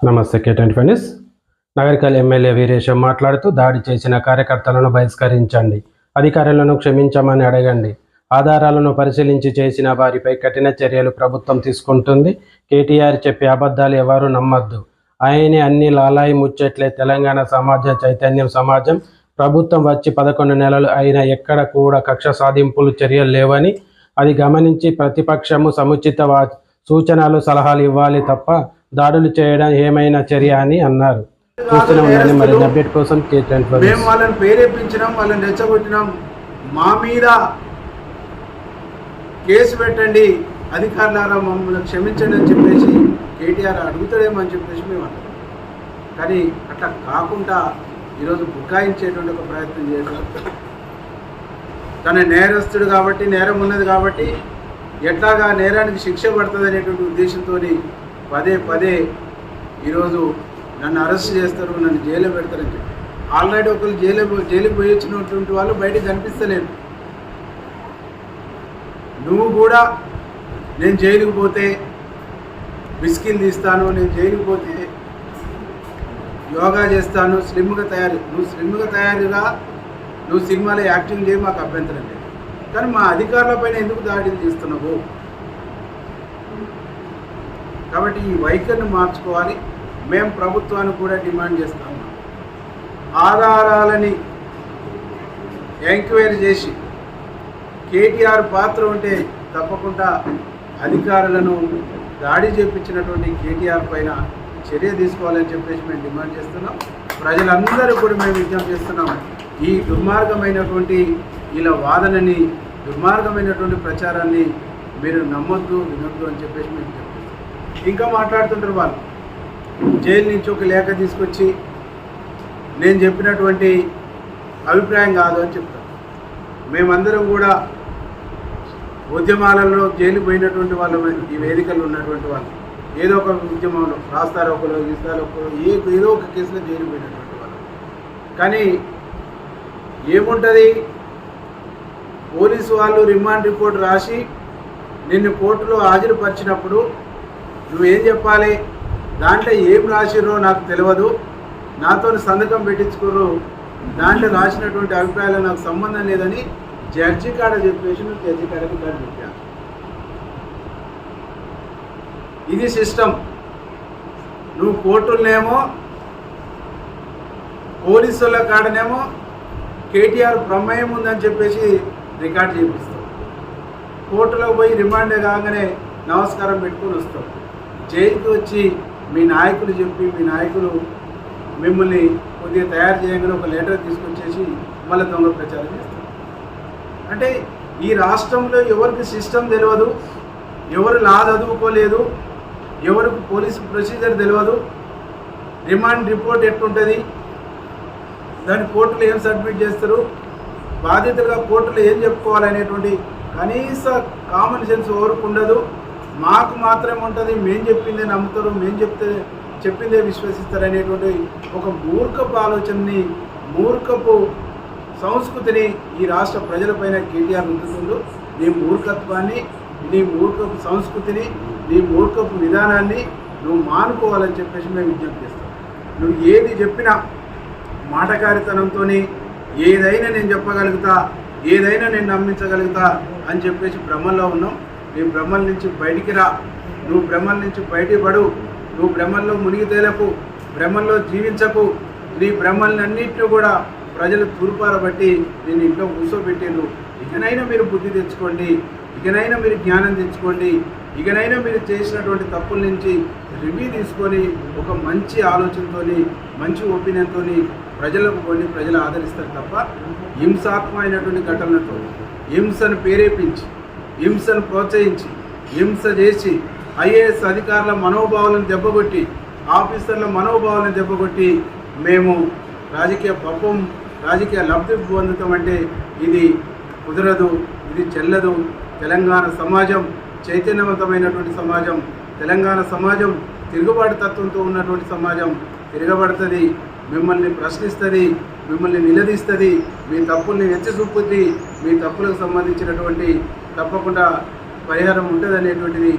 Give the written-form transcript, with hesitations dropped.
నమస్తే కేటెన్ ఫెనిస్. నగరికల్ ఎమ్మెల్యే వీరేశం మాట్లాడుతూ దాడి చేసిన కార్యకర్తలను బహిష్కరించండి, అధికారులను క్షమించమని అడగండి, ఆధారాలను పరిశీలించి చేసిన వారిపై కఠిన చర్యలు ప్రభుత్వం తీసుకుంటుంది. కేటీఆర్ చెప్పే అబద్ధాలు ఎవరు నమ్మద్దు, ఆయనే అన్ని లాలాయి ముచ్చట్లే. తెలంగాణ సమాజ చైతన్యం సమాజం ప్రభుత్వం వచ్చి 11 నెలలు అయినా ఎక్కడ కూడా కక్ష సాధింపులు చర్యలు లేవని, అది గమనించి ప్రతిపక్షము సముచిత సూచనలు సలహాలు ఇవ్వాలి తప్ప దాడులు చేయడం ఏమైనా చర్య అని అన్నారు. చూస్తూనే ఉండండి మరిన్ని అప్డేట్ కోసం. మేము వాళ్ళని ప్రేరేపించినాం, వాళ్ళని రెచ్చగొట్టినాం, మా మీద కేసు పెట్టండి, అధికారులారా మమ్మల్ని క్షమించండి అని చెప్పేసి కేటీఆర్ అడుగుతాడేమో అని చెప్పేసి మేము అన్నాం. కానీ అట్లా కాకుండా ఈరోజు బుకాయించేటువంటి ఒక ప్రయత్నం చేశారు. తన నేరస్తుడు కాబట్టి, నేరం ఉన్నది కాబట్టి ఎట్లాగా నేరానికి శిక్ష పడుతుంది అనేటువంటి ఉద్దేశంతో పదే పదే ఈరోజు నన్ను అరెస్ట్ చేస్తారు, నన్ను జైల్లో పెడతారని చెప్పి ఆల్రెడీ ఒకరు జైలుకి పోయి వచ్చినటువంటి వాళ్ళు బయటకు కనిపిస్తలేరు. నువ్వు కూడా నేను జైలుకి పోతే బిస్కిల్ తీస్తాను, నేను జైలుకి పోతే యోగా చేస్తాను, నువ్వు స్లిమ్గా తయారుగా నువ్వు సినిమాలో యాక్టింగ్ చేయి, మాకు అభ్యంతరం లేదు. కానీ మా అధికారులపైన ఎందుకు దాడులు చేస్తున్నావు? కాబట్టి ఈ వైఖరిని మార్చుకోవాలి. మేము ప్రభుత్వాన్ని కూడా డిమాండ్ చేస్తాము, ఆధారాలని ఎంక్వైరీ చేసి కేటీఆర్ పాత్ర ఉంటే తప్పకుండా అధికారులను దాడి చేపించినటువంటి కేటీఆర్ పైన చర్య తీసుకోవాలని చెప్పేసి మేము డిమాండ్ చేస్తున్నాం. ప్రజలందరూ కూడా మేము విజ్ఞప్తి చేస్తున్నాం, ఈ దుర్మార్గమైనటువంటి ఇలా వాదనని, దుర్మార్గమైనటువంటి ప్రచారాన్ని మీరు నమ్మొద్దు, వినొద్దు అని చెప్పేసి మేము చెప్తున్నాం. ఇంకా మాట్లాడుతుంటారు వాళ్ళు. జైలు నుంచి ఒక లేఖ తీసుకొచ్చి నేను చెప్పినటువంటి అభిప్రాయం కాదు అని చెప్తారు. మేమందరం కూడా ఉద్యమాలలో జైలు పోయినటువంటి వాళ్ళు, ఈ వేదికల్లో ఉన్నటువంటి వాళ్ళు, ఏదో ఒక ఉద్యమంలో రాస్తారోకలో ఏదో ఒక కేసులో జైలు పోయినటువంటి వాళ్ళు. కానీ ఏముంటుంది, పోలీసు వాళ్ళు రిమాండ్ రిపోర్ట్ రాసి నిన్ను కోర్టులో హాజరుపరిచినప్పుడు నువ్వేం చెప్పాలి? దాంట్లో ఏం రాసిరో నాకు తెలియదు, నాతో సంతకం పెట్టించుకోరు, దాంట్లో రాసినటువంటి అభిప్రాయాలు నాకు సంబంధం లేదని జడ్జి కాడ చెప్పేసి నువ్వు జడ్జి కాడకి దాన్ని చెప్పాను. ఇది సిస్టమ్. నువ్వు కోర్టులనేమో పోలీసుల కాడనేమో కేటీఆర్ ప్రమేయం ఉందని చెప్పేసి రికార్డు చేపిస్తావు, కోర్టులో పోయి రిమాండ్ కాగానే నమస్కారం పెట్టుకొని వస్తావు. జైలుకి వచ్చి మీ నాయకులు చెప్పి, మీ నాయకులు మిమ్మల్ని కొద్దిగా తయారు చేయగానే ఒక లెటర్ తీసుకొచ్చేసి మళ్ళీ దొంగ ప్రచారం చేస్తారు. అంటే ఈ రాష్ట్రంలో ఎవరికి సిస్టమ్ తెలియదు, ఎవరు లా చదువుకోలేదు, ఎవరికి పోలీసు ప్రొసీజర్ తెలియదు, రిమాండ్ రిపోర్ట్ ఎట్లుంటుంది, దాన్ని కోర్టులో ఏం సబ్మిట్ చేస్తారు, బాధితులుగా కోర్టులో ఏం చెప్పుకోవాలనేటువంటి కనీస కామన్ సెన్స్ ఎవరికి ఉండదు. మాకు మాత్రమే ఉంటుంది, మేము చెప్పిందే నమ్ముతారు, మేము చెప్పిందే విశ్వసిస్తారు అనేటువంటి ఒక మూర్ఖపు ఆలోచనని, మూర్ఖపు సంస్కృతిని ఈ రాష్ట్ర ప్రజలపైన కేటీఆర్ ఉంటుందో. నీ మూర్ఖత్వాన్ని, నీ మూర్ఖపు సంస్కృతిని, నీ మూర్ఖపు విధానాన్ని నువ్వు మానుకోవాలని చెప్పేసి మేము విజ్ఞప్తి చేస్తాం. నువ్వు ఏది చెప్పినా మాటకారితనంతో ఏదైనా నేను చెప్పగలుగుతా, ఏదైనా నేను నమ్మించగలుగుతా అని చెప్పేసి భ్రమల్లో ఉన్నాం. నీ భ్రమల నుంచి బయటికి రా, నువ్వు భ్రమల నుంచి బయటికి పడు, నువ్వు భ్రమల్లో మునిగి తేలకు, భ్రమల్లో జీవించకు. నీ భ్రమలన్నింటినీ కూడా ప్రజలు తూర్పారబట్టి నేను ఇంట్లో కూర్చోబెట్టిండ్రు. ఇకనైనా మీరు బుద్ధి తెచ్చుకోండి, ఇకనైనా మీరు జ్ఞానం తెచ్చుకోండి, ఇకనైనా మీరు చేసినటువంటి తప్పుల నుంచి రివ్యూ తీసుకొని ఒక మంచి ఆలోచనతో, మంచి ఒపీనియన్తో ప్రజలకు కొన్ని ప్రజలు ఆదరిస్తారు తప్ప హింసాత్మకమైనటువంటి ఘటనలతో, హింసను ప్రేరేపించి, హింసను ప్రోత్సహించి, హింస చేసి ఐఏఎస్ అధికారుల మనోభావాలను దెబ్బకొట్టి, ఆఫీసర్ల మనోభావాలను దెబ్బకొట్టి మేము రాజకీయ పాపం, రాజకీయ లబ్ధి పొందుతామంటే ఇది కుదరదు, ఇది చెల్లదు. తెలంగాణ సమాజం చైతన్యవంతమైనటువంటి సమాజం, తెలంగాణ సమాజం తిరుగుబాటు తత్వంతో ఉన్నటువంటి సమాజం. తిరగబడుతుంది, మిమ్మల్ని ప్రశ్నిస్తుంది, మిమ్మల్ని నిలదీస్తుంది, మీ తప్పుల్ని ఎత్తి చూపుద్ది, మీ తప్పులకు సంబంధించినటువంటి తప్పకుండా పరిహారం ఉంటుంది అనేటువంటిది